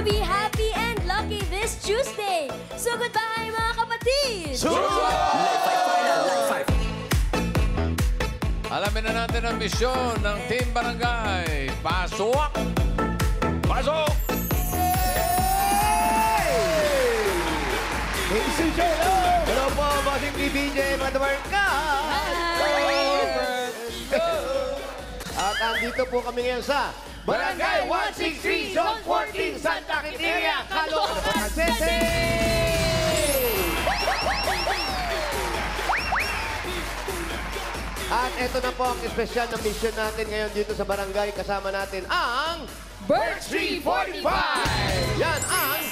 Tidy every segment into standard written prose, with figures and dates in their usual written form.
be happy and lucky this Tuesday. So goodbye mga kapatid! Alamin na natin ang misyon ng Team Barangay. Pasok! Pasok! Hello po, Bossing BBJ, Madamarka! At andito po kami ngayon sa Barangay 163, Zone 14, Santa Quiteria, Caloocan City! At ito na po ang espesyal na mission natin ngayon dito sa barangay. Kasama natin ang Birch Tree 45! Yan ang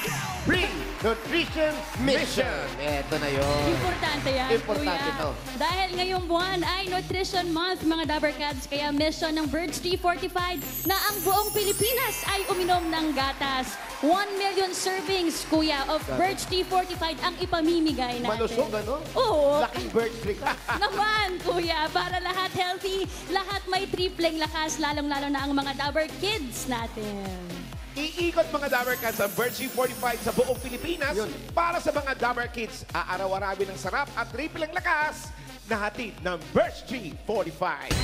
Bring Nutrition Mission. Ito na yun. Importante yan, Importante Kuya. to. Dahil ngayong buwan ay Nutrition Month, mga Dabber Cats, kaya mission ng Birch Tree Fortified na ang buong Pilipinas ay uminom ng gatas. 1 million servings, Kuya, of Birch Tree Fortified ang ipamimigay natin. Malusog, ano? Oo. Laking bird tree ka. Naman, Kuya, para lahat healthy, lahat may tripleng lakas, lalong-lalo na ang mga Dabber Kids natin. Iikot mga Dabber Cats ang Birch Tree 45 sa buong Pilipinas para sa mga Dabber Kids. Aaraw-arawin ng sarap at triple ang lakas na hatid ng Birch Tree 45.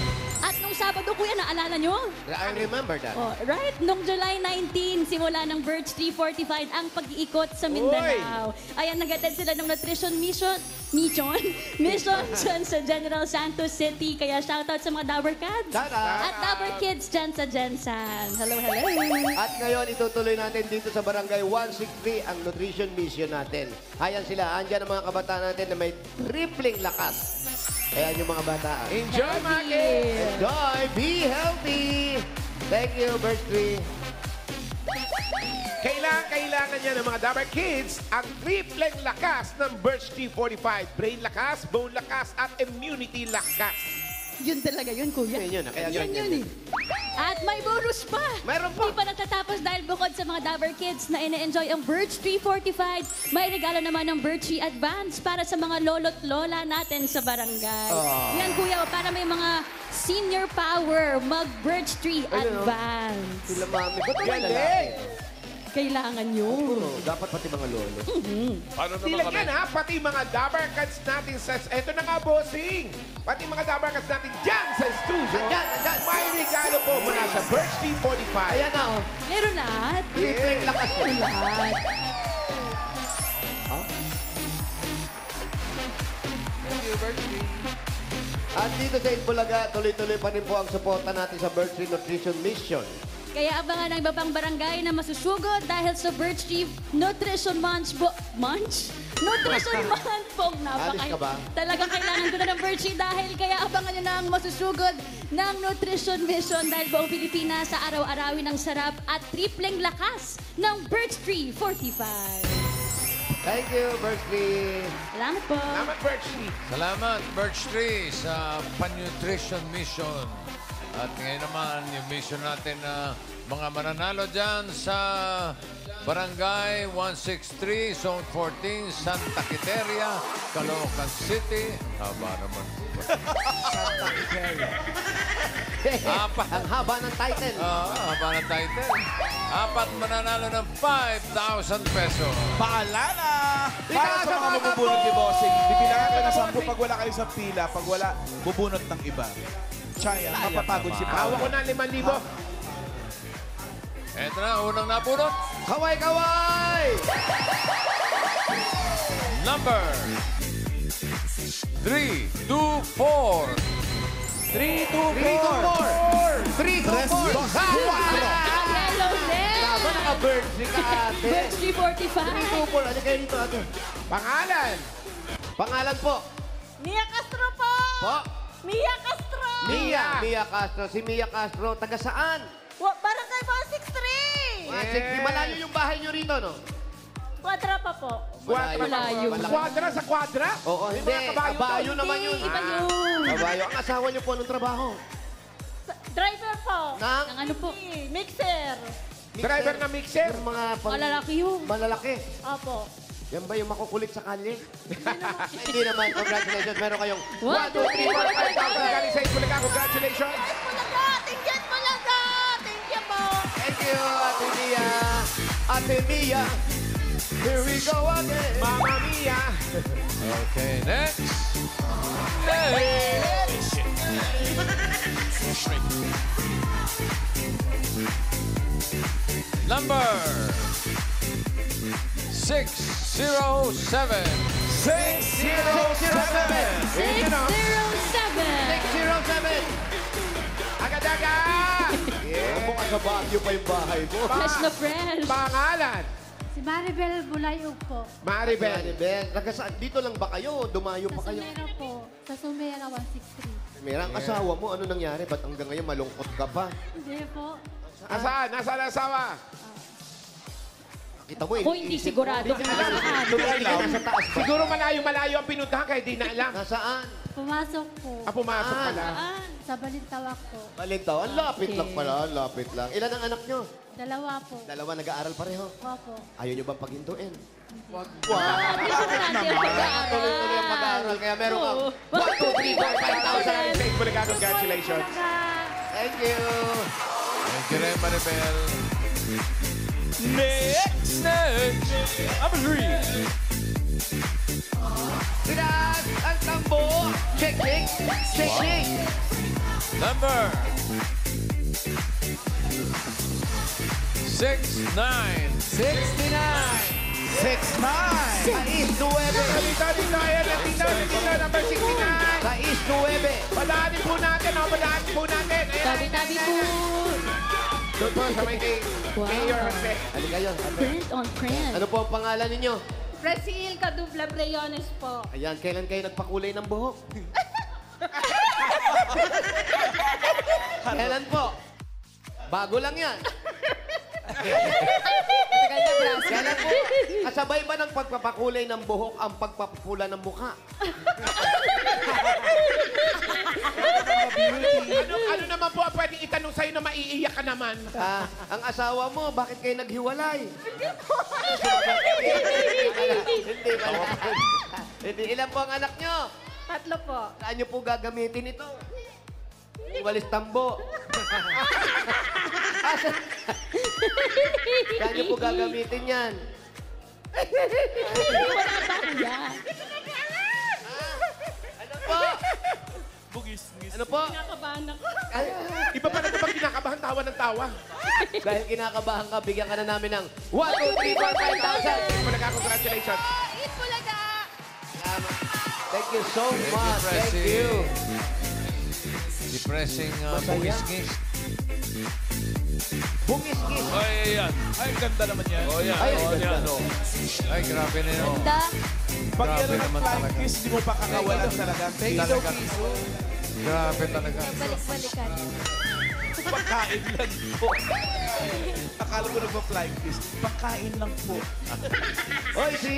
At nung Sabado, Kuya, naalala nyo? I remember that. Oh, right, nung July 19, simula ng Birch Tree Fortified ang pag-iikot sa Mindanao. Ayan, nag-attend sila ng nutrition mission dyan sa General Santos City. Kaya shoutout sa mga Dabber Cats. At Dabber Kids dyan sa Jensan. Hello, hello. At ngayon, itutuloy natin dito sa Barangay 163 ang nutrition mission natin. Ayan sila, andyan ang mga kabataan natin na may tripling lakas. Ayan yung mga bata. Enjoy, mga kids! Enjoy! Be healthy! Thank you, Birch Tree. Kailangan niya ng mga Dabber Kids ang tripleng lakas ng Birch Tree 45. Brain lakas, bone lakas, at immunity lakas. Yun talaga yun, Kuya. Yun, kaya Yun eh. At may bonus pa. Mayroon pa. Hindi pa natatapos dahil bukod sa mga Dabber Kids na ine-enjoy ang Birch Tree Fortified, may regalo naman ng Birch Tree Advance para sa mga lolo't lola natin sa barangay. Yan, Kuya, para may mga senior power, mag-Birch Tree Advance. Sila mami. Ba't Galing! lalaki? Kailangan yun. Dapat pati mga lolo. Paano naman Sila kami? yan ha, pati mga Dabber Cats natin sa... Eto na nga, bossing! Pati mga Dabber Cats natin dyan sa studio. Andyan. May regalo po mula sa Birch Tree 45. Ayan na, oh. Meron lahat. Tripling lakas. Meron lahat. At dito sa Itbulaga, tuloy-tuloy pa rin po ang suporta natin sa Birch Tree Nutrition Mission. Kaya abangan ang iba pang barangay na masusugod dahil sa Birch Tree Nutrition Month Nutrition Month po. Alis ka ba? Talagang kailangan ko na ng Birch Tree dahil kaya abangan nyo na ang masusugod ng Nutrition Mission dahil buong Pilipinas sa araw-arawin ng sarap at tripleng lakas ng Birch Tree 45. Thank you, Birch Tree. Salamat po. Salamat, Birch Tree. Salamat, Birch Tree, sa Pan-Nutrition Mission. At ngayon naman, yung mission natin na mga mananalo dyan sa Barangay 163, Zone 14, Santa Quiteria, Caloocan City. Haba naman. Santa Quiteria. Ang haba ng title. Haba ng title. 4 mananalo ng 5,000 pesos. Paalala! Para Ikaw sa sa mga mga mabubunot tambo! ni Bossing, bibilangan ka na 10 pag wala kayo sa pila, pag wala, bubunot ng iba. Chaya, mapapagod si Hawa Pao. ko na 5,000. Eto na, unang napulot. Kaway-kaway! Number 3, 2, 4. 3, 2, 4! 3, 2, 4! 3, 2, 4! Hello, Zen! Tama, naka-Birch Tree ka, ate. Birch Tree 45. 3, 2, 4. Ano kayo dito, ate? Pangalan. Pangalan po? Mia Castro po! Po? Mia Castro! Mia Castro. Si Mia Castro, taga saan? Barangay 163! Malayo yung bahay nyo rito, no? Kwadra pa po. Malayo. Kwadra sa kwadra? Oo, May hindi. mga Kabayo doon. naman yun. Iba yun. Kabayo. Ang asawa nyo po, anong trabaho? Driver po. Nang? Ang ano po? Mixer. Driver na mixer. Yung mga Malalaki yun. Malalaki. Opo. Yan ba yung makukulit sa kalye? Hindi naman. Congratulations. Meron kayong 1, 2, 3, 5,000 galing sa Itbulaga. Congratulations. Malaga! Tingyan malaga! Thank you po! Thank you, Ate Mia. Ate Mia. Here we go again. Mamma Mia. Okay, next. Next. Number 607. 607. 607. 607. Agad-agad. Mukha sa Baguio pa yung bahay mo. Fresh na fresh. Pangalan. Si Maribel Bulayog po. Maribel. Maribel, dito lang ba kayo? Dumayo Sa pa kayo? Sumera po. Sa Sumera 163. Merang asawa mo, ano nangyari? Ba't hanggang ngayon malungkot ka pa? Hindi po. Asaan? Nasaan ang asawa? Kita mo, Kung hindi sigurado kung nasaan. Nasa taas ba? Siguro malayo-malayo ang pinuntahan kaya di na alam. Nasaan? Pumasok po. Pumasok pala. Sa Balintawak po. Balintaw. Ang lapit Okay. lang pala, ang lapit lang. Ilan ang anak nyo? Dalawa po. Dalawa nag-aaral pareho. Opo. Ayaw nyo bang paghintuin? Wow. Importante ang pag-aaral. Tuloy-tuloy ang pag-aaral. Kaya meron kang 1, 2, 3, 4, 5,000. Thank you, Bulaga. Congratulations. Thank you. Thank you rin, Maribel. Next! Next. Number 3. Sinas ang tambo. Check, check. Check, check. Number 69. 6'9". Sais 9. Dito, ayan. Dito, number 69. Sais 9. Padaanin po natin, padaanin po natin. Ayan. Tabi-tabi po. Doon po sa may kay Mayor Jose. Ano kayo? Print on print. Ano po ang pangalan ninyo? Brazil Kadubla Breyones po. Ayan, kailan kayo nagpakulay ng buhok? Kailan po? Bago lang yan. Kailan po? Kasabay ba ng pagpapakulay ng buhok ang pagpapapula ng mukha? Ano naman po ang pwedeng itanong sa'yo na maiiyak ka naman? Ang asawa mo, bakit kayo naghiwalay? Hindi pala. Hindi. Ilan po ang anak nyo? 3 po. Saan nyo po gagamitin ito? Walis tambo. Saan nyo po gagamitin yan? Yeah. Ano po? Bugis. Ano po? Kinakabahan ako. Iba pa na kapag kinakabahan, tawa ng tawa. Dahil kinakabahan ka, bigyan ka na namin ng 1, 2, 3, 4, 5,000. Bulaga, congratulations. Eat Bulaga! Salamat. Thank you so much. Thank Depressing. you. Depressing Masaya. bugis-gis. Bungis-gis. Ay, ayan. Ay, ganda naman yan. Oh, yan. Ay, Oh, ganda. yan. Oh. Ay, grabe na yun. Da. Pag Grabe yan ang naman flying talaga. kiss, di mo pa kakawalan talaga. Talaga. Grabe talaga. Balik-balikan. Pagkain lang po. Akala ko nagpa-flying kiss. Pagkain lang po. Oy, si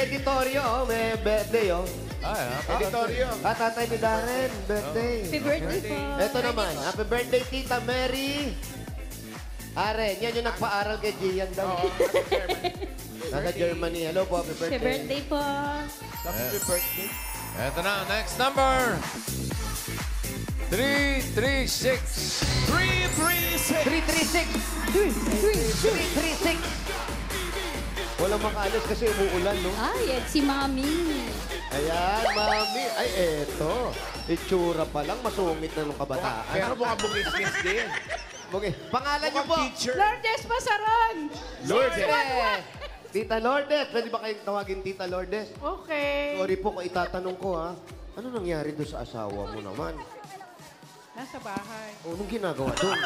Editorio, oh, may birthday, oh. Ay, Editorio. Tatay ni Darren, birthday. Happy birthday po. Ito naman, happy birthday, Tita Mary. Are, yan yung nagpaaral kay Gian daw. Nasa Germany. Hello po, happy Happy birthday. birthday po. Happy birthday. Ito na, next number. 336. 336. 336. Walang makaalis kasi umuulan, no? Ay, at si Mami. Ayan, mami. Ay, eto. Itsura pa lang, masungit na nung kabataan. Pero mukhang bugis-gis din. Okay. Pangalan niyo po? Teacher. Lourdes Pasaron! Lourdes. Tita Lourdes. Pwede ba kayong tawagin Tita Lourdes? Okay. Sorry po kung itatanong ko, ha. Ano nangyari doon sa asawa mo naman? Nasa bahay. O, anong ginagawa doon?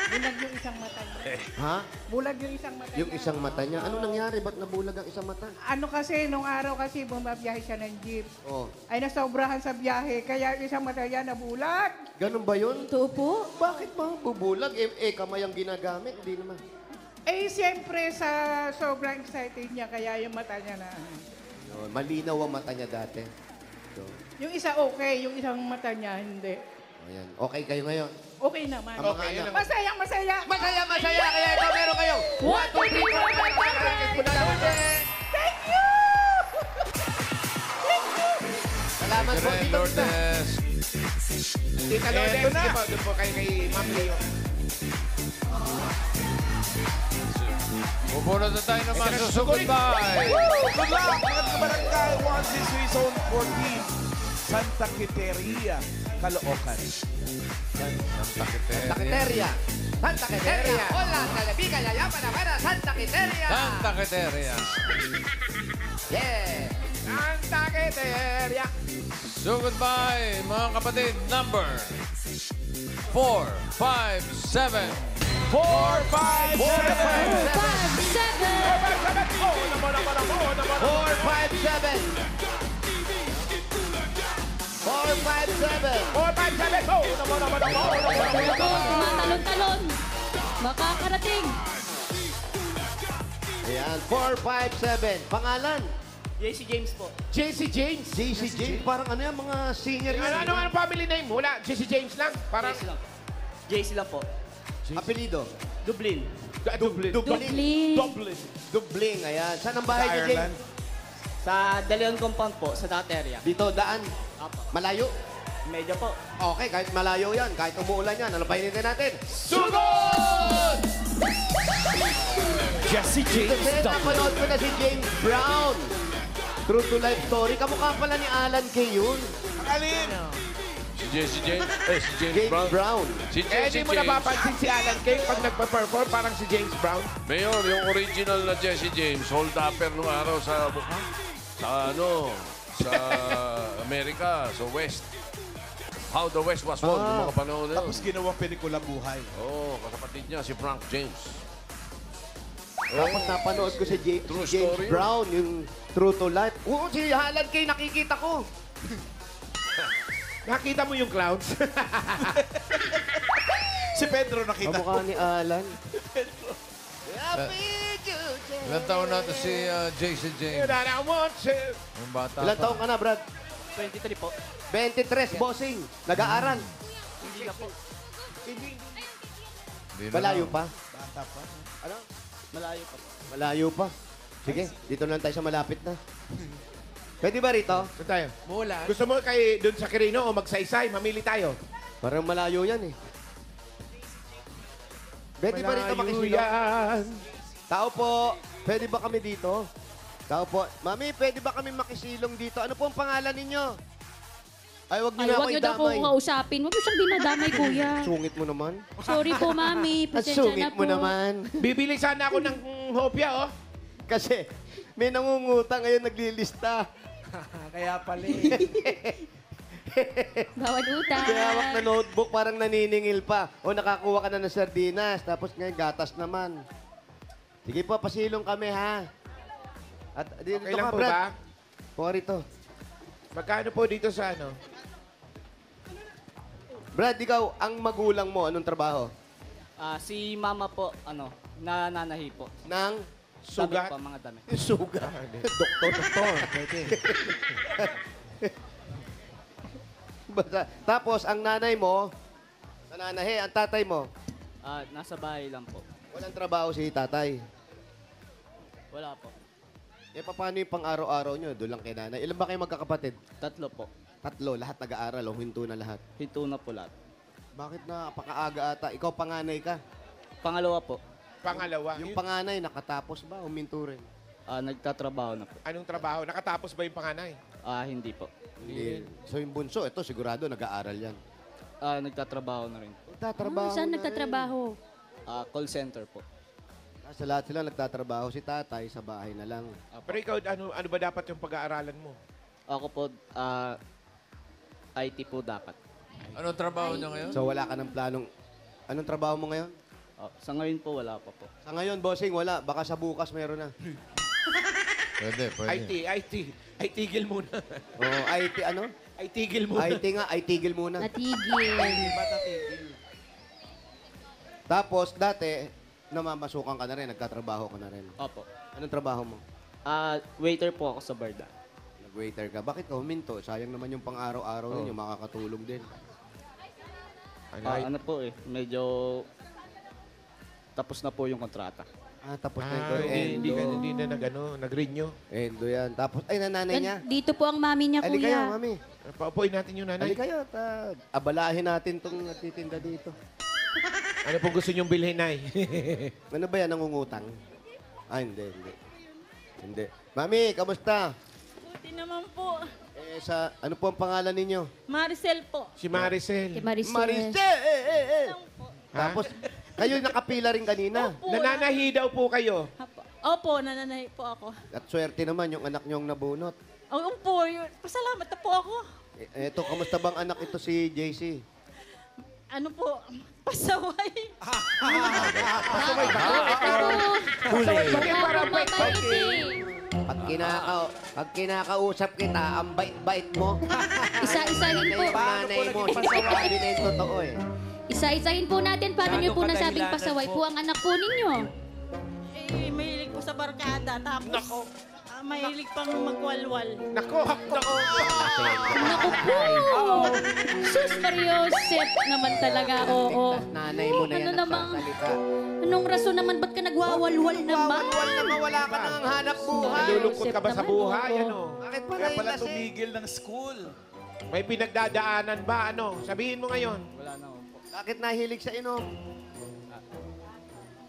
Bulag yung isang mata niya. Ha? Bulag yung isang mata Yung isang mata niya. Ano nangyari? Ba't nabulag ang isang mata? Ano kasi, nung araw kasi bumabiyahe siya ng jeep. Oh, Ay nasobrahan sa biyahe, kaya yung isang mata niya nabulag. ganun ba yun? Ito po. Bakit ba bubulag? Kamay ang ginagamit. Hindi naman. Eh, siyempre sa sobrang excited niya, kaya yung mata niya na... Yun, malinaw ang mata niya dati. So, Yung isa okay, yung isang mata niya hindi. ayan. Okay kayo ngayon? Okay naman. Ang mga anak. Masayang masaya. Masaya, masaya! Kaya ito, meron kayo! 1, 2, 3, 4, 5,000! Thank you! Salamat po, Ren Tito. Lourdes. Tita Lourdes, Eto na. sige po, doon po kayo kay Ma'am Leo. Bubunot na tayo naman sa Sugod Bay. Good luck! Mga barangay 163 Zone 14. Santa Quiteria, Caloocan. Santa Quiteria. Taketeria. Santa Quiteria. Hola, talabiga, yayaman na para Santa Quiteria. Santa Quiteria. Yeah. Santa Quiteria. Sugod Bay, mga kapatid, number 4, 5, 7. 4, 5, 7. 5, 7. Oh, naman. 457. 457. 457. Oh, naman. Tumatalon-talon. Makakarating. Ayan, 457. Pangalan? JC James po. JC James. JC James. Parang ano yan, mga singer yan. Ano family name? Wala, JC James lang. Parang JC lang. JC lang po. Apelido? Dublin. Dublin. Dublin. Dubling, ayan. Saan ang bahay niyo, Ireland. James? Sa De Leon Compound po, sa Dateria. Dito, daan. Apo. Malayo. Medyo po. Okay, kahit malayo yan, kahit umuulan yan, ano pa hinintay natin? Sugod! Jesse Kasi napanood ko na si James Brown. True to life story. Kamukha pala ni Alan Kay yun. Ang alin? Si James. Si James Brown. Si Hindi mo napapansin si Alan Kay pag nagpa-perform parang si James Brown. Mayor, yung original na Jesse James, hold-upper nung araw sa Amerika, sa West. How the West was won, yung mga panahon na yun. Tapos ginawang pelikula buhay. Oo, kapatid niya, si Frank James. Tapos napanood ko si True James story yun. Brown, yung True to Life. Oo, si Alan Kay nakikita ko. Nakita mo yung clowns? Si Pedro nakita Kamukha ni Alan. Ilan taon na ito si Jason James? That I want to. Yung bata Ilan pa. taong ka na, Brad? 23 po. 23, bossing. Nag-aaral. Hindi na po. Hindi na Malayo lang. pa. Bata pa. Ano? Malayo pa po. Malayo pa. Sige, dito na lang tayo sa malapit na. Pwede ba rito? Saan tayo? Gusto mo kay doon sa Quirino o magsaysay? Mamili tayo. Parang malayo yan eh. Pwede ba rito Malayo makisilong? yan. Tao po, pwede ba kami dito? Tao po, Mami, pwede ba kami makisilong dito? Ano po ang pangalan ninyo? Ay, wag niyo Ay, na ako huwag niyo daw idamay. akong kausapin. Huwag niyo siyang dinadamay, kuya. Sungit mo naman. Sorry po, mami. Ang Pasensya sungit na po. mo naman. Bibili sana ako ng hopya, oh. Kasi may nangungutang ngayon naglilista. Kaya pala Bawal utang. Kaya hawak na notebook, parang naniningil pa. O nakakuha ka na ng sardinas, tapos ngayon gatas naman. Sige po, pasilong kami ha. At dito Okay ka, lang po Brad. ba? Po rito. Magkano po dito sa ano? Brad, ikaw, ang magulang mo, anong trabaho? Si mama po, nananahi po. Nang Sugat? Damit po, mga damit. suga. Doktor. Pwede. Basta, tapos, ang nanay mo, nananahe, ang tatay mo, Nasa bahay lang po. walang trabaho si tatay. Wala po. Eh, paano yung pang-araw-araw nyo? Doon lang kay nanay. Ilan ba kayo magkakapatid? 3 po. 3, lahat nag-aaral o hinto na lahat. Hinto na po lahat. Bakit na pakaaga ata? Ikaw panganay ka. Pangalawa po, Pangalawa. Yung panganay, nakatapos ba? Huminto rin? nagtatrabaho na po. Anong trabaho? Nakatapos ba yung panganay? Hindi po. Hindi. So yung bunso, ito sigurado nag-aaral yan. Nagtatrabaho na rin. Nagtatrabaho Saan na nagtatrabaho? Call center po. rin. Sa lahat sila nagtatrabaho. Si tatay sa bahay na lang. Pero ikaw, ano ba dapat yung pag-aaralan mo? Ako po, IT po dapat. Anong trabaho niya ngayon? So wala ka ng planong... Anong trabaho mo ngayon? Sa ngayon po, wala pa po. Sa ngayon, bossing, wala. Baka sa bukas meron na. Pwede. IT. Ay, tigil muna. Oo, IT ano? Ay, tigil muna. IT nga, ay tigil muna. Natigil. Tapos, dati, namamasukan ka na rin, nagtatrabaho ka na rin. Opo. Anong trabaho mo? Waiter po ako sa Barda. Nag-waiter ka. Bakit ka huminto? Sayang naman yung pang-araw-araw ninyo, makakatulong din. Ano po medyo tapos na po yung kontrata. Tapos na ito. Hindi na nag-renew. Endo yan. Tapos, ay, nanay niya. Dito po ang mami niya, Ali kuya. kayo, mami. Paupuin natin yung nanay. Ali kayo. Abalahin natin itong natitinda dito. Ano pong gusto niyong bilhin, Nay? Ano ba yan, nangungutang? Ah, hindi. Hindi. Mami, kamusta? Buti naman po. Ano po ang pangalan ninyo? Maricel po. Si Maricel. Kay Maricel. Maricel! Lang po. Tapos, kayo nakapila rin kanina. Opo. Nananahi daw po kayo. Opo, nananahi po ako. At swerte naman yung anak nyong nabunot. Oo po, pasalamat na po ako. Eto, kamusta bang anak ito si JC? Ano po, pasaway. Huli. Mabait eh. Pag kinakausap kita, ang bait-bait mo. Isa-isahin po. Nanay mo, sinasabi na yung totoo eh. Isa-isahin po natin paano niyo po nasabing pasaway po ang anak po ninyo. Eh, mahilig po sa barkada. Tapos, mahilig pang magwalwal. Nako. Naku po! Sus Mariosep naman talaga, oo. Nanay mo na yan Ano namang- nagsasalita. Anong rason naman ba't ka nagwawalwal naman? Wal na mawala ka nang hanap buhay. Nalulungkot ka ba sa Naman, buhay? oo. Ano? Bakit pa Kaya pala lasing? tumigil ng school. May pinagdadaanan ba? Ano? Sabihin mo ngayon. Wala naman po. Bakit nahilig sa inom?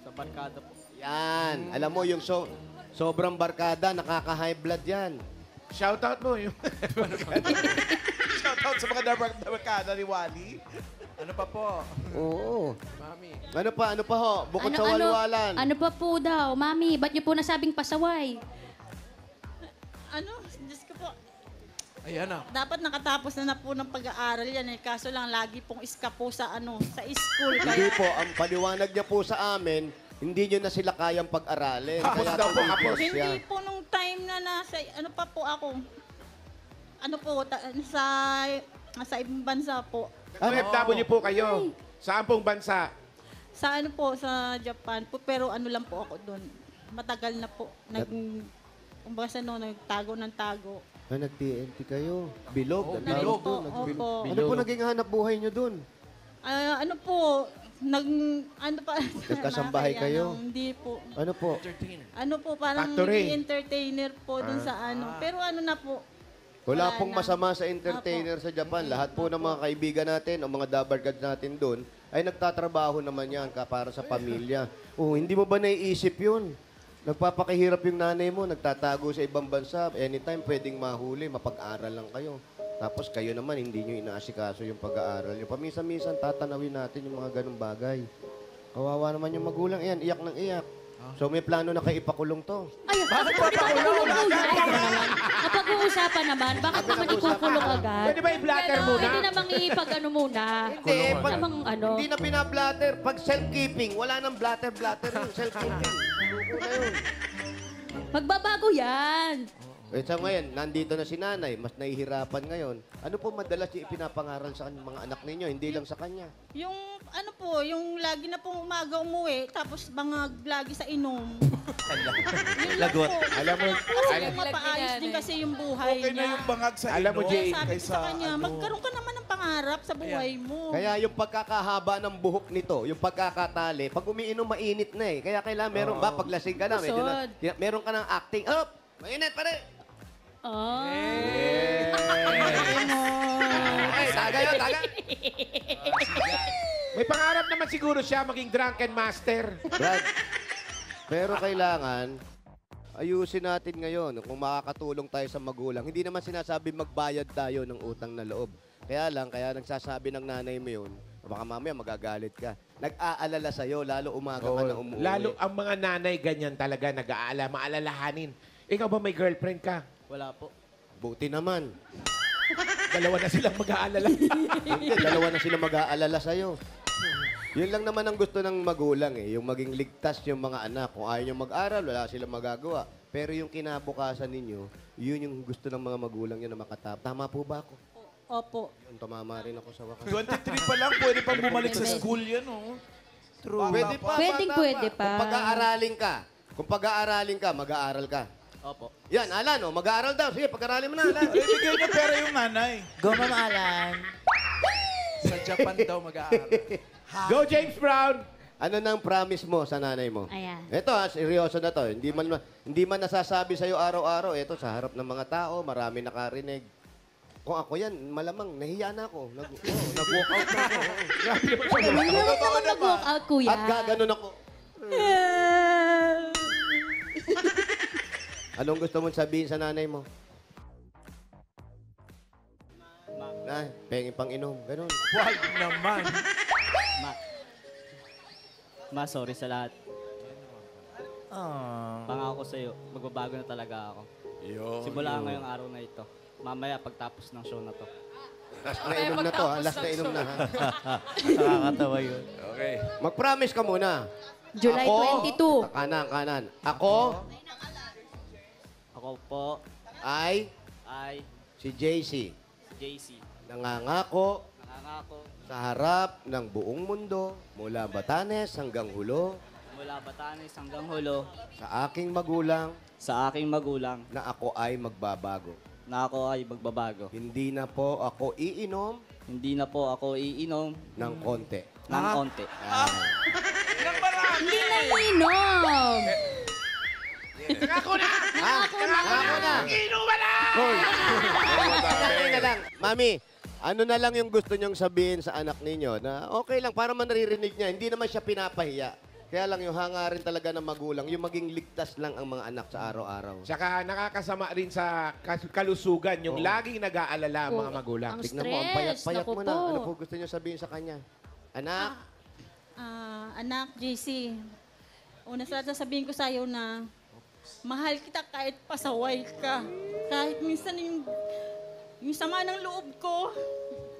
Sa barkada po. Yan. Alam mo, yung sobrang barkada, nakaka-high blood yan. Shoutout mo yung... Shoutout sa mga barkada ni Wally. Ano pa po? Oo. Ano pa ho? Bukod sa walwalan. Ano pa po daw? Mami, ba't niyo po nasabing pasaway? Ano, Diyos ko po. Ayan na. Dapat nakatapos na po ng pag-aaral yan eh. Kaso lang, lagi pong iska po sa school. Hindi Kaya, po, ang paliwanag niya po sa amin, hindi nyo na sila kayang pag-aralin. Hapos Kaya daw po, tumigil hapos. siya. hindi po nung time na nasa, ano pa po ako, ano po, sa ibang bansa po. OFW po kayo. Saan pong bansa? Sa ano po, sa Japan po, pero ano lang po ako doon. Matagal na po. Kumbaga sa nagtago ng tago. Nag-TNT kayo. Bilog. Bilog po, Nag- opo. Ano po naging hanap buhay nyo dun? Ano po, ano pa? Nagkasambahay nakakaya kayo? ng- Hindi po. Ano po? Ano po, parang Factory. entertainer po dun sa ano. Pero ano na po, Wala Wala pong na. masama sa entertainer sa Japan. Lahat po ng mga kaibigan natin o mga dabarkad natin doon ay nagtatrabaho naman yan para sa pamilya. Oh, hindi mo ba naiisip yun? Nagpapakahirap yung nanay mo, nagtatago sa ibang bansa. Anytime pwedeng mahuli, mapag-aral lang kayo. Tapos kayo naman, hindi nyo inaasikaso yung pag-aaral nyo. Paminsan-minsan, tatanawin natin yung mga ganong bagay. Kawawa naman yung magulang. Ayan, iyak ng iyak. So may plano na kayo ipakulong to. Ay, bakit po ipakulong naman? Napag-uusapan naman, bakit naman ikukulong agad? Pwede ba i-blatter muna? Pwede namang ipag-ano muna. Hindi, pag, Namang ano. hindi na pinablatter. Pag self-keeping, wala nang blatter-blatter yung self-keeping. Luko na yun. Magbabago yan. Eh, sa ngayon, nandito na si nanay, mas nahihirapan ngayon. Ano po madalas yung ipinapangaral sa mga anak ninyo, hindi lang sa kanya? yung ano po, yung lagi na pong umaga umuwi, tapos mga lagi sa inom. Lagot. Alam mo, Kasi yung mapaayos din kasi yung buhay Okay na niya. yung bangag sa Alam mo, ino. Jay, Sabi ko sa kanya, ano. magkaroon ka naman ng pangarap sa buhay mo. kaya yung pagkakahaba ng buhok nito, yung pagkakatali, pag umiinom, mainit na eh. Kaya kailangan meron ba, pag lasing ka na, medyo na, meron ka ng acting, up, mainit pare. Oh. Ay, taga yun, taga. May pangarap naman siguro siya maging drunken master. Brad, pero kailangan, ayusin natin ngayon kung makakatulong tayo sa magulang. Hindi naman sinasabi magbayad tayo ng utang na loob. Kaya nagsasabi ng nanay mo yun, baka mamaya magagalit ka. Nag-aalala sa'yo, lalo umaga ka na umuwi. Lalo ang mga nanay ganyan talaga maalalahanin. Ikaw ba may girlfriend ka? Wala po. Buti naman. Dalawa na silang mag-aalala. Hindi, dalawa na sila mag-aalala sa'yo. Yun lang naman ang gusto ng magulang eh. Yung maging ligtas yung mga anak. Kung ayaw nyo mag-aral, wala silang magagawa. Pero yung kinabukasan ninyo, yun yung gusto ng mga magulang nyo na makatap. Tama po ba ako? Opo. Yun, tumama rin ako sa wakas. 23 pa lang, pwede pang bumalik sa school yan, oh. True. Pwede pa, Pwedeng bata pwede pa. Kung pag-aaralin ka, mag-aaral ka. Opo. Yan, Alan, oh, mag-aaral daw. Sige, pag-aralin mo na, Alan. Ay, bigay niya pera yung nanay. Go, Ma'am Alan. Sa Japan daw mag-aaral. Go, James Brown! Ano nang promise mo sa nanay mo? Ayan. Ito seryoso na to. Hindi man nasasabi sa'yo araw-araw. Ito, sa harap ng mga tao, marami nakarinig. Kung ako yan, malamang, nahiya na ako. Nag-walk out na ako. Huwag naman mag-walk out, kuya. At gaganon ako. Anong gusto mong sabihin sa nanay mo? Na, pengin pang inom. Ganun. Wag naman. Ma, sorry sa lahat. Pangako sa'yo, magbabago na talaga ako. Simula ngayong araw na ito. Mamaya pagtapos ng show na to. Last na inom na to, ha? Last na inom na, ha? Nakakatawa yun. Okay. Mag-promise ka muna. July 22. Kanan. Ako Ako po ay ay si JC. JC. Nangangako Nangangako sa harap ng buong mundo, mula Batanes hanggang Hulo, mula Batanes hanggang Hulo sa aking magulang sa aking magulang na ako ay magbabago. na ako ay magbabago. Hindi na po ako iinom Hindi na po ako iinom ng konti. ng konti. Hindi na inom. Nangako na! Nangako na! Inuman na! Teka lang. Mami, ano na lang yung gusto niyong sabihin sa anak ninyo na okay lang para manaririnig niya. Hindi naman siya pinapahiya. Kaya lang yung hangarin talaga ng magulang, yung maging ligtas lang ang mga anak sa araw-araw. Tsaka nakakasama rin sa kalusugan yung laging nag-aalala ang mga magulang. Ang Tignan mo, ang stress. payat-payat Naku mo na. po. Ano po gusto niyo sabihin sa kanya? Anak, Anak, JC, una sa lahat sasabihin ko sa'yo na mahal kita kahit pasaway ka. Kahit minsan yung sama ng loob ko,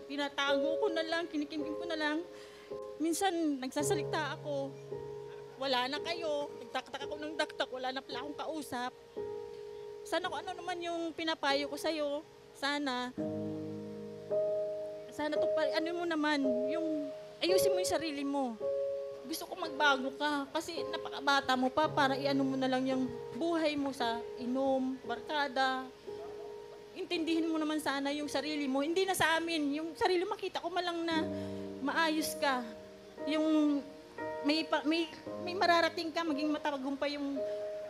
tinatago ko na lang, kinikimkim ko na lang. Minsan nagsasalita ako, wala na kayo, nagtaktak ako ng daktak, wala na pala akong kausap. Sana kung ano naman yung pinapayo ko sa'yo, sana to ano mo naman, yung ayusin mo yung sarili mo. Gusto ko magbago ka kasi napakabata mo pa para iano mo na lang yung buhay mo sa inom, barkada. Intindihin mo naman sana yung sarili mo. Hindi na sa amin. Yung sarili makita ko malang na maayos ka. Yung may mararating ka, maging matagumpay yung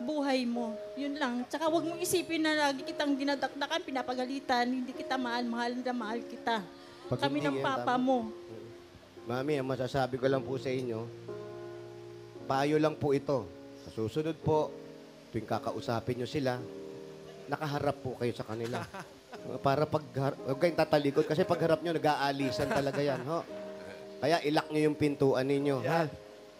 buhay mo. Yun lang. Tsaka huwag mong isipin na lagi kitang dinadakdakan, pinapagalitan. Hindi kita mahal na mahal kita. Pag Kami hindi ng yan, papa tama. mo. Mami, ang masasabi ko lang po sa inyo, payo lang po ito. Sa susunod po, tuwing kakausapin nyo sila, nakaharap po kayo sa kanila. Para huwag kayong tatalikod kasi pagharap nyo, nag-aalisan talaga yan. Ho? Kaya ilak nyo yung pintuan ninyo. Ha?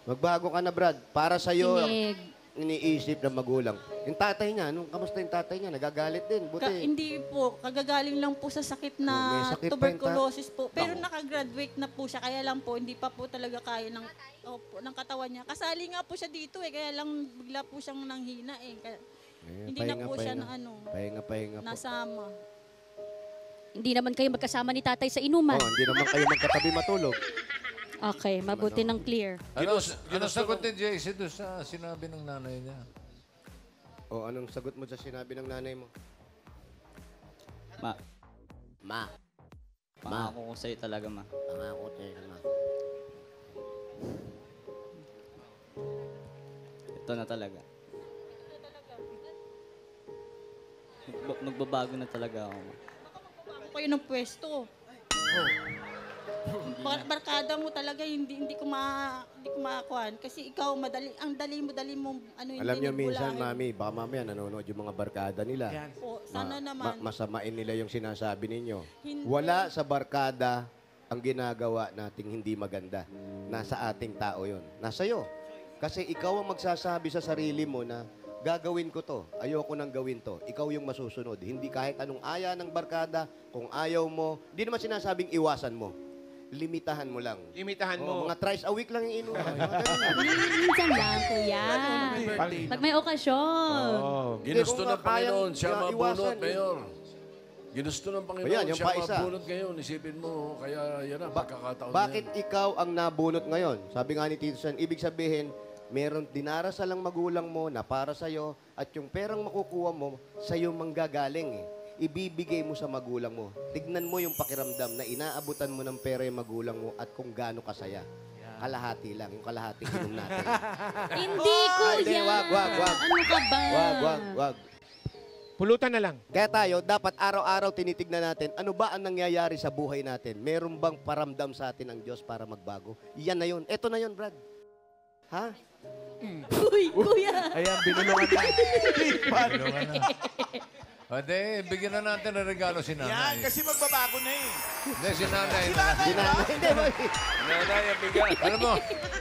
Magbago ka na, Brad. Para sa'yo, Kinig. iniisip ng magulang. Yung tatay niya, kamusta yung tatay niya? Nagagalit din. Buti. Hindi po, kagagaling lang po sa sakit na May sakit pa yung tuberculosis po. Pero nakagraduate na po siya, kaya lang po, hindi pa po talaga kaya ng katawan niya. Kasali nga po siya dito kaya lang bigla po siyang nanghina hindi na po siya na Pahinga po. nasama. Hindi naman kayo magkasama ni tatay sa inuman. Hindi naman kayo magkatabi matulog. Okay, mabuti ng clear. Ano sagot ni JC doon sa sinabi ng nanay niya? O, anong sagot mo sa sinabi ng nanay mo? Ma, Ma. pangako ko sa'yo talaga, ma. Pangako tayo, ma. Ito na talaga. Magbabago na talaga ako, ma. Ako kayo ng pwesto. Barkada mo talaga, hindi ko makakuhan. Kasi ikaw, dali mo, Alam niyo minsan, Mami, baka mamaya nanonood yung mga barkada nila. Po, sana naman. Masamain nila yung sinasabi ninyo. Hindi. Wala sa barkada ang ginagawa nating hindi maganda. Nasa ating tao yon. Nasa iyo. Kasi ikaw ang magsasabi sa sarili mo na gagawin ko to. Ayoko nang gawin to. Ikaw yung masusunod. Hindi kahit anong aya ng barkada, kung ayaw mo, hindi naman sinasabing iwasan mo. Limitahan mo lang. Limitahan mo. Mga thrice a week lang yung inuman. Minsan lang, kuya. Pag may okasyon. Ginusto Hindi, ng kung kayang Panginoon, siya iwasan, mabunot, eh. Mayor. Ginusto ng Panginoon, Ayan, yung siya paisa. mabunot ngayon. Isipin mo, kaya yan ang pagkakataon Bakit na yan. ikaw ang nabunot ngayon? Sabi nga ni Tito Sen, ibig sabihin, meron dinarasal ang magulang mo na para sa'yo at yung perang makukuha mo, sa'yo manggagaling eh. Ibibigay mo sa magulang mo. Tignan mo yung pakiramdam na inaabutan mo ng pera yung magulang mo at kung gaano kasaya. Kalahati lang, yung kalahati inom natin. Hindi, Hindi, kuya. wag. Ano ka ba? Wag. Pulutan na lang. Kaya tayo, dapat araw-araw tinitignan natin, ano ba ang nangyayari sa buhay natin? Meron bang paramdam sa atin ang Diyos para magbago? Yan na yun. Eto na yun, Brad. Ha? Uy, kuya. Ayan, binulungan na. Lipat. Tulungan na. O, de, bigyan na natin ng regalo si Yan, nanay. kasi magbabago na eh. Hindi, si nanay. Hindi, boy. Nanay ang bigyan. Alam mo,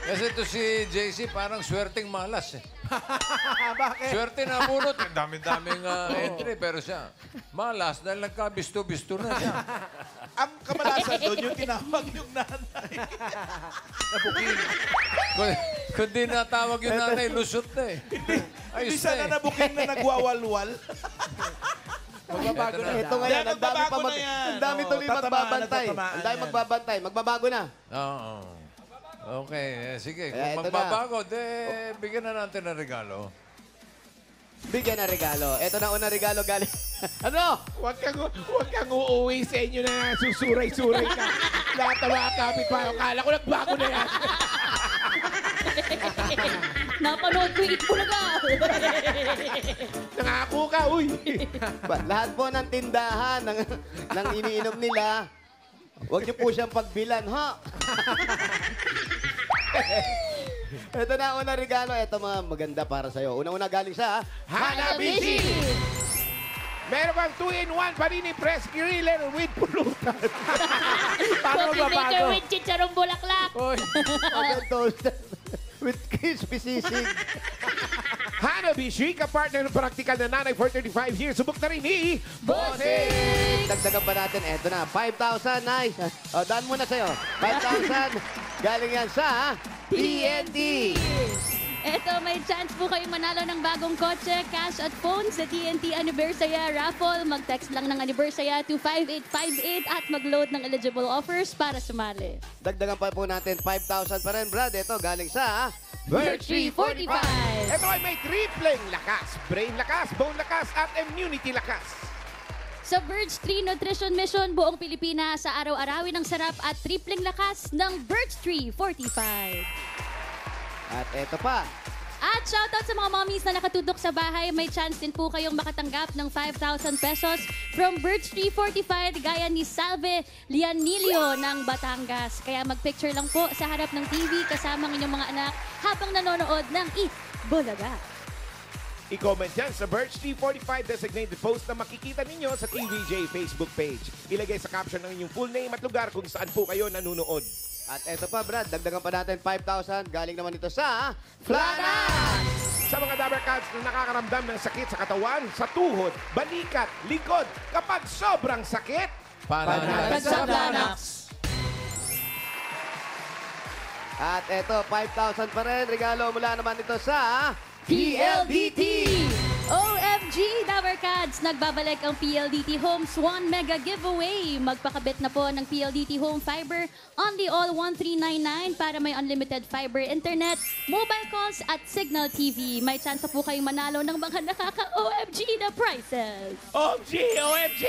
kasi ito si JC parang swerteng malas eh. Bakit? Swerte na bunot. Ang daming-daming entry. Pero siya, malas dahil nagkabisto-bisto na siya. Ang kamalasan doon, yung tinawag yung nanay. Nabuking. Kung di natawag yung nanay, lusot na eh. Hindi Ayos sana na eh. nabuking na nagwawalwal. Magbabago na. Ito ngayon, Yan, ang dami pa magbabago na yan. ang dami Oo, tuloy magbabantay. tatamaan Ang dami yan. magbabantay. Magbabago na. Oo. Okay, sige. Kaya Kung ito na. magbabago, de, bigyan na natin ng regalo. Bigyan na regalo. Ito na unang regalo galing. Ano? Huwag kang uuwi sa inyo na susuray-suray ka. Lahat ng mga kapitbahay. Kala ko nagbago na yan. Napanood ko yung Itbulaga. Nangako ka, uy. Lahat po ng tindahan ng iniinom nila, huwag niyo po siyang pagbilan, ha? Ito na unang regalo. Ito mga maganda para sa'yo. Unang-una galing sa Hanabishi! Meron bang 2-in-1 Panini Press Griller with pulutan. Paano Coffee maker mabago? with chicharong bulaklak. Oven toaster with crispy sisig. Hanabishi, kapartner ng praktikal na nanay for 35 years. Subok na rin ni Bossing! Dagdagan pa natin. Ito na, 5,000. Nice. O, daan muna sa'yo. 5,000. Galing yan sa TNT. Eto, may chance po kayong manalo ng bagong kotse, cash at phone sa TNT Anniversary Raffle. Mag-text lang ng Anniversary to 5858 at mag-load ng eligible offers para sumali. Dagdagan pa po natin 5,000 pa rin, Brad. Ito, galing sa Birch 345. Ito ay may tripleng lakas. Brain lakas, bone lakas, at immunity lakas. Sa Birch 3 Nutrition Mission, buong Pilipinas sa araw-arawin ng sarap at tripleng lakas ng Birch 345. At ito pa. At shoutout sa mga mommies na nakatutok sa bahay, may chance din po kayong makatanggap ng 5,000 pesos from Birch 345 gaya ni Salve Lianilio ng Batangas. Kaya magpicture lang po sa harap ng TV kasama ng inyong mga anak habang nanonood ng Itbulaga. I-comment yan sa Birch 345 designated post na makikita ninyo sa TVJ Facebook page. Ilagay sa caption ng inyong full name at lugar kung saan po kayo nanonood. At ito pa, Brad. Dagdagan pa natin 5,000. Galing naman ito sa Flanax! Sa mga Dabber Cats na nakakaramdam ng sakit sa katawan, sa tuhod, balikat, likod, kapag sobrang sakit, Para sa Flanax. At ito, 5,000 pa rin. Regalo mula naman ito sa PLDT! OMG, Dabber Cats! Nagbabalik ang PLDT Homes One Mega Giveaway. Magpakabit na po ng PLDT Home Fiber only all 1399 para may unlimited fiber internet, mobile calls at Signal TV. May chance po kayong manalo ng mga nakaka-OMG na prices. OMG! OMG!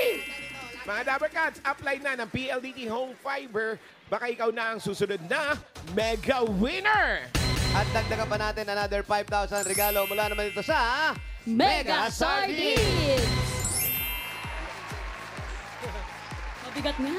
Mga Dabber Cats, apply na ng PLDT Home Fiber. Baka ikaw na ang susunod na mega winner! At dagdagan pa natin another 5,000 regalo mula naman ito sa Mega Sardines! Mabigat nga.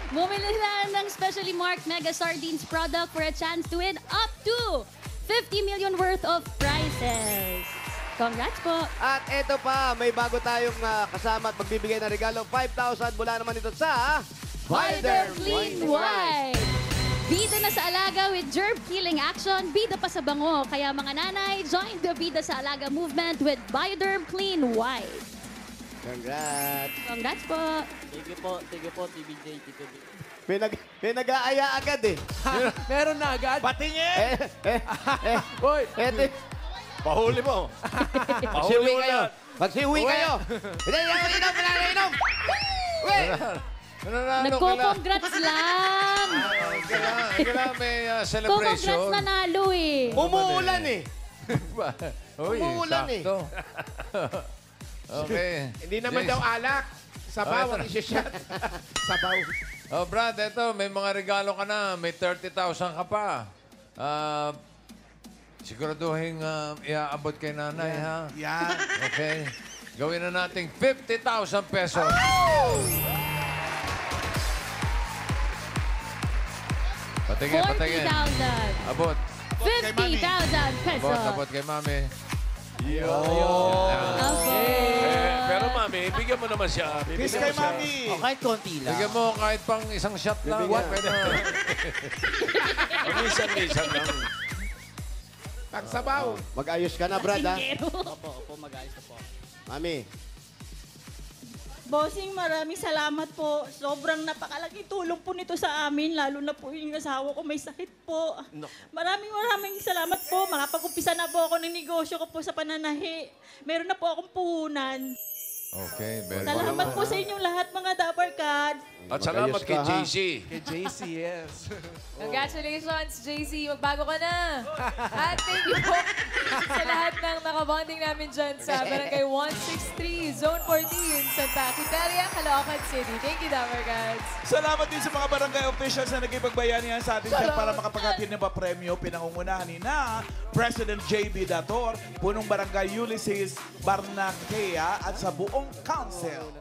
Bumili lang ng specially marked Mega Sardines product for a chance to win up to 50 million worth of prizes. Congrats po! At ito pa, may bago tayong kasama at magbibigay ng regalo 5,000 mula naman ito sa Bioderm Clean White! Bida na sa alaga with germ killing action, bida pa sa bango. Kaya mga nanay, join the Bida sa Alaga movement with Bioderm Clean White. Congrats! Congrats po! Thank you po, TVJ, Tito B. May nag-aaya agad eh. Meron na agad. Patingin! Hoy! Eto, Pahuli mo. magsiuwi kayo. Magsiuwi kayo. Hindi, inom, inom. Uy! Nanalo ka lang. Nagko-congrats lang! Kailangan may celebration. Congrats nanalo eh! Umuulan eh. Uy, Umuulan eh. sakto. Okay. Hindi naman Jace. daw alak. Sabaw Okay, ang isi-shot. Sabaw. Oh, Brad, eto, may mga regalo ka na. May 30,000 ka pa. Siguraduhin iaabot kay nanay, ha? Yan. Okay. Gawin na nating 50,000 pesos. Patingin, patingin. 40,000. Abot. 50,000 pesos. Tapos kay Mami. Opo. Pero mami, bigyan mo naman siya. Kiss Bibigyan kay mo siya. Mami. Kahit konti lang. Bigyan mo kahit pang isang shot lang. Bibigyan. Pwede na. Minsan lang. Pagsabaw. Mag-ayos ka na, Brad, ha? Opo, mag-ayos na po. Mami, Bossing, maraming salamat po. Sobrang napakalaking tulong po nito sa amin, lalo na po yung asawa ko may sakit po. Maraming salamat po. Makapag-umpisa na po ako ng negosyo ko po sa pananahi. Meron na po akong puhunan. Okay, very good. Salamat po sa inyong lahat, mga Dapper Cats. At salamat Mag-ayos kay ka, ha? JC. Kay JC, yes. Congratulations, JC. Magbago ka na. At thank you po sa lahat ng nakabonding namin dyan sa Barangay 163, Zone 14, Santa Quiteria, Caloocan City. Thank you, Dapper Cats. Salamat din sa mga barangay officials na nagipagbayanihan sa atin dyan para makapaghatid ng papremyo. Pinangungunahan ni na President J.B. Dator, punong barangay Ulysses Barnakea at sa buong council.